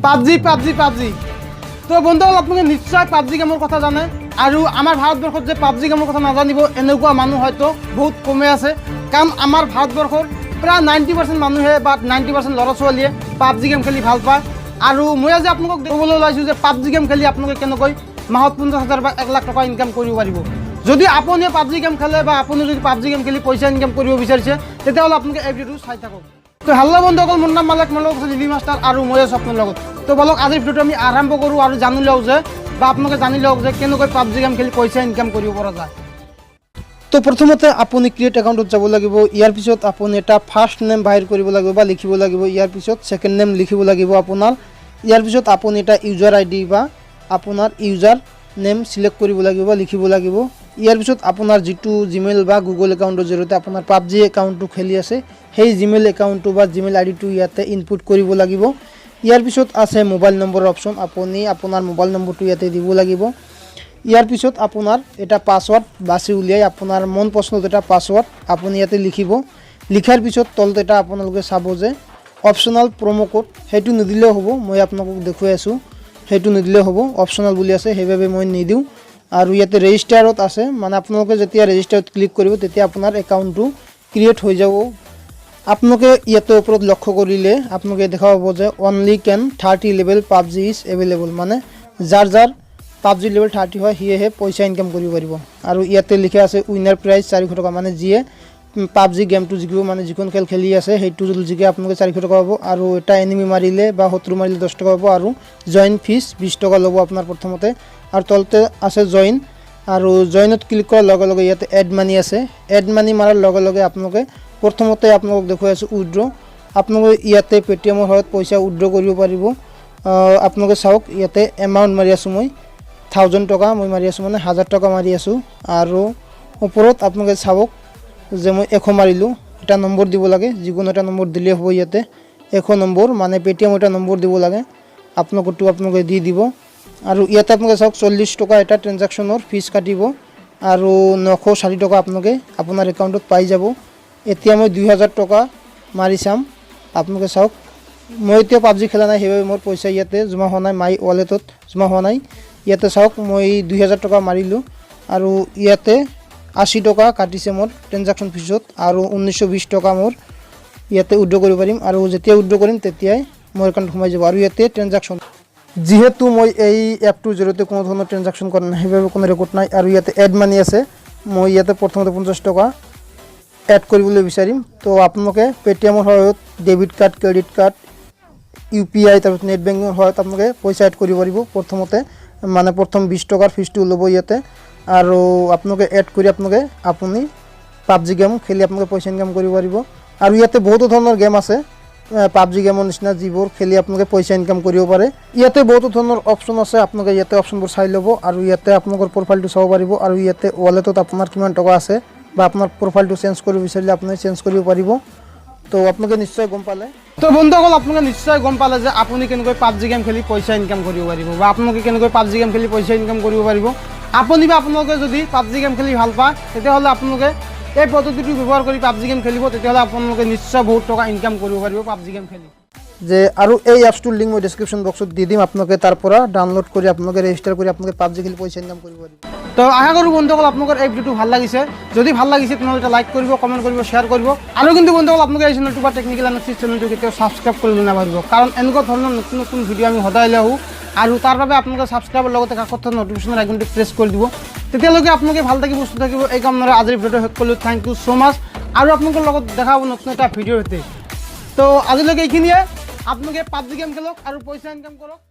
PUBG PUBG PUBG তো বন্ধুসকল আপোনালোকে নিশ্চয় পাবজি গেমৰ কথা জানে আৰু আমাৰ ভাৰতবৰ্ষত যে পাবজি গেমৰ কথা নাজানিব এনেকুৱা মানুহ হয়তো বহুত কমে আছে কাৰণ আমাৰ ভাৰতবৰ্ষৰ প্ৰায় 90% মানুহে বা 90% ল'ৰা ছোৱালীয়ে পাবজি গেম খেলি ভাল পায় আৰু মই আজি আপোনালোকক দেখুৱাবলৈ ওলাইছোঁ যে পাবজি গেম খেলি আপোনালোকে কেনেকৈ মাহত 50,000 বা 1 লাখ টকা ইনকাম কৰিব পাৰিব যদি আপুনি পাবজি গেম খেলে বা আপুনি যদি পাবজি গেম খেলি পইচা ইনকাম কৰিব বিচাৰিছে তেতিয়াহ'লে আপোনালোকে এই ভিডিঅ'টো চাই থাকক তো হেল্ল' বন্ধুসকল মোৰ নাম মালিক মোৰ লগত আছে লিলি মাষ্টাৰ আৰু মই আছোঁ আপোনাৰ লগত তো বলক আজিৰ ভিডিঅ'টো আমি আৰম্ভ কৰোঁ আৰু জানি লওঁ যে বা আপোনালোকে জানি লওক যে কেনেকৈ পাবজি গেম খেলি পইচা ইনকাম কৰিব পৰা যায় তো প্ৰথমতে আপুনি ক্ৰিয়েট একাউণ্টত যাব লাগিব ইয়াৰ পিছত আপুনি এটা ফাৰ্ষ্ট নেম বাহিৰ কৰিব লাগিব বা লিখিব লাগিব ইয়াৰ পিছত ছেকেণ্ড নেম লিখিব লাগিব আপোনাৰ ইয়াৰ পিছত আপুনি এটা ইউজাৰ আইডি বা আপোনাৰ ইউজাৰ নেম সিলেক্ট কৰিব লাগিব বা লিখিব লাগিব ইয়াৰ পিছত আপোনাৰ যেটো জিমেইল বা গুগল একাউণ্টৰ জৰিয়তে আপোনাৰ পাবজি একাউণ্টটো খেলি আছে সেই জিমেইল একাউণ্টটো বা জিমেইল আইডিটো ইয়াতে ইনপুট কৰিব লাগিব ইয়াৰ পিছত আছে মোবাইল নম্বৰৰ অপচন আপুনি আপোনাৰ মোবাইল নম্বৰটো ইয়াতে দিব লাগিব ইয়াৰ পিছত আপোনাৰ এটা পাসওয়াৰ্ড বাছি উলিয়াই আপোনাৰ মন পছন্দৰ এটা পাসওয়াৰ্ড আপুনি ইয়াতে লিখিব লিখাৰ পিছত তলত এটা আপোনালোকে চাব যে অপচনাল প্ৰমো কোড হেতু নিদিলেও হ'ব মই আপোনালোকক দেখুৱাই আছো হেতু নিদিলেও হ'ব অপচনাল বুলি আছে হেভাবে মই নিদিও আৰু ইয়াতে ৰেজিষ্টাৰত আছে মানে আপোনালোকে যেতিয়া ৰেজিষ্টাৰত ক্লিক কৰিব তেতিয়া আপোনাৰ একাউণ্টটো ক্ৰিয়েট হৈ যাব আপোনালোকে ইয়াতে ওপৰত লক্ষ্য কৰিলে আপোনালোকে দেখা পাব যে only can 30 level PUBG is available মানে যাৰ পাবজি লেভেল 30 হয় হিয়েহে পইচা ইনকাম কৰিব পাৰিব আৰু ইয়াতে লিখা আছে উইনাৰ প্ৰাইজ 400 টকা মানে যিয়ে পাবজি গেমটো জিকিব মানে যিখন খেল খেলি আছে সেইটো যদি জিকে আপোনালোকে 400 টকা পাব আৰু এটা এনিমি মাৰিলে বা শত্ৰু মাৰিলে 10 টকা পাব আৰু জয়েন ফিজ 20 টকা ল'ব আপোনাৰ প্ৰথমতে আৰু তলতে আছে জয়েন আৰু জয়েনত ক্লিক কৰাৰ লগে লগে ইয়াতে এড মানি আছে এড মানি মাৰাৰ লগে লগে আপোনালোকে প্ৰথমতে আপোনালোক দেখুৱাই আছো উইথড্ৰ আপোনালোকে ইয়াতে পেটিএমৰ হয়ত পইচা উইথড্ৰ কৰিব পাৰিব আপোনালোকে চাওক ইয়াতে এমাউন্ট মাৰি আছো মই 1000 টকা মই মাৰি আছো মানে 1000 টকা মাৰি আছো আৰু ওপৰত আপোনালোকে চাওক যে মই 100 মাৰিলো এটা নম্বৰ দিব লাগে যিকোনো এটা নম্বৰ দিলে হ'ব ইয়াতে 100 নম্বৰ মানে পেটিএম এটা নম্বৰ দিব লাগে আপোনালোকে দি দিব আৰু ইয়াতে আপোনালোকে চাওক 40 টকা এটা ট্ৰানজাকচনৰ ফিজ কাটিব আৰু 960 টকা আপোনালোকে আপোনাৰ একাউণ্টত পাই যাব এতিয়া মই 2000 টকা মাৰি চাম আপোনালোকে চাওক মই এতিয়া পাবজি খেলা নাই হেবে মোৰ পইচা ইয়াতে জমা হোৱা নাই মাই ওয়ালেটত জমা হোৱা নাই ইয়াতে চাওক মই 2000 টকা মাৰিলো আৰু ইয়াতে 80 টকা কাটিছে মোৰ ট্ৰানজাকচন ফিজত আৰু 1920 টকা মোৰ ইয়াতে উইথড্ৰ কৰিব পাৰিম আৰু যেতিয়া উইথড্ৰ কৰিম তেতিয়াই মোৰ একাউণ্টত সোমাই যাব আৰু ইয়াতে ট্ৰানজাকচন যেহেতু মই এই এপটোৰ জৰিয়তে কোনো ধৰণৰ ট্ৰানজাকচন কৰা নাই হেবে কোনো ৰেকৰ্ড নাই আৰু ইয়াতে এড মানি আছে মই ইয়াতে প্ৰথমতে 50 টকা এড কৰিবলৈ বিচাৰিম তো আপোনালোকে পেটিএমৰ সহায়ত debit card credit card UPI তাৰপিছত নেট বেংকিংৰ সহায়ত আপোনালোকে পইচা এড কৰিব পাৰিব প্ৰথমতে মানে প্ৰথম 20 টকাৰ ফিজটো ল'ব ইয়াতে আৰু আপোনালোকে এড কৰি আপুনি পাবজি গেম খেলি আপোনালোকে পইচা ইনকাম কৰিব পাৰিব আৰু ইয়াতে বহুত ধৰণৰ গেম আছে পাবজি গেমৰ নিচিনা যিবোৰ খেলি আপোনালোকে পইচা ইনকাম কৰিব পাৰে ইয়াতে বহুত ধৰণৰ অপচন আছে আপোনালোকে ইয়াতে অপচনবোৰ চাই ল'ব আৰু ইয়াতে আপোনালোকৰ প্ৰফাইলটো চাব পাৰিব আৰু ইয়াতে ওয়ালেটত আপোনাৰ কিমান টকা আছে বা আপোনাৰ প্ৰফাইলটো চেঞ্জ কৰিব বিচাৰিলে আপুনি চেঞ্জ কৰিব পাৰিব তো আপোনালোকে নিশ্চয় গম পালে তো বন্ধুসকল আপোনালোকে নিশ্চয় গম পালে যে আপুনি কেনেকৈ পাবজি গেম খেলি পইচা ইনকাম কৰিব পাৰিব বা আপোনালোকে কেনেকৈ পাবজি গেম খেলি পইচা ইনকাম কৰিব পাৰিব আপুনি বা আপোনালোকে যদি পাবজি গেম খেলি ভাল পায় তেতিয়াহ'লে আপোনালোকে এই পদ্ধতিটো ব্যৱহাৰ কৰি পাবজি গেম খেলিব তেতিয়াহ'লে আপোনালোকে নিশ্চয় বহুত টকা ইনকাম কৰিব পাৰিব পাবজি গেম খেলি যে আৰু এই এপছটোৰ লিংক মই ডেসক্ৰিপচন বক্সত দি দিম আপোনালোকে তাৰ পৰা ডাউনলোড কৰি আপোনালোকে ৰেজিষ্টাৰ কৰি আপোনালোকে পাবজি খেলি পইচা ইনকাম কৰিব পাৰিব তো আশা কৰোঁ বন্ধুসকল আপোনালোকৰ এই ভিডিঅ'টো ভাল লাগিছে যদি ভাল লাগিছে তেনেহ'লে এটা লাইক কৰিব কমেণ্ট কৰিব শ্বেয়াৰ কৰিব আৰু কিন্তু বন্ধুসকল আপোনালোকে এই চেনেলটো বা টেকনিকেল এনালাইচিছ চেনেলটো কেতিয়াও ছাবস্ক্ৰাইব কৰিব নাপাহৰিব কাৰণ এনেকুৱা ধৰণৰ নতুন নতুন ভিডিঅ' আমি সদায় লৈ আহোঁ আৰু তাৰ বাবে আপোনালোকে ছাবস্ক্ৰাইবৰ লগতে কাষত থকা নটিফিকেশ্যনৰ আইকনটো প্ৰেছ কৰি দিব তেতিয়ালৈকে আপোনালোকে ভাল থাকি সুস্থ থাকিব এই কামনাৰে আজিৰ ভিডিঅ'টো শেষ কৰিলোঁ থেংক ইউ ছ' মাছ আৰু আপোনালোকৰ লগত দেখা হ'ব নতুন এটা ভিডিঅ'ৰ সৈতে তো আজিলৈকে এইখিনিয়ে আপোনালোকে পাবজি গেম খেলক আৰু পইচা ইনকাম কৰক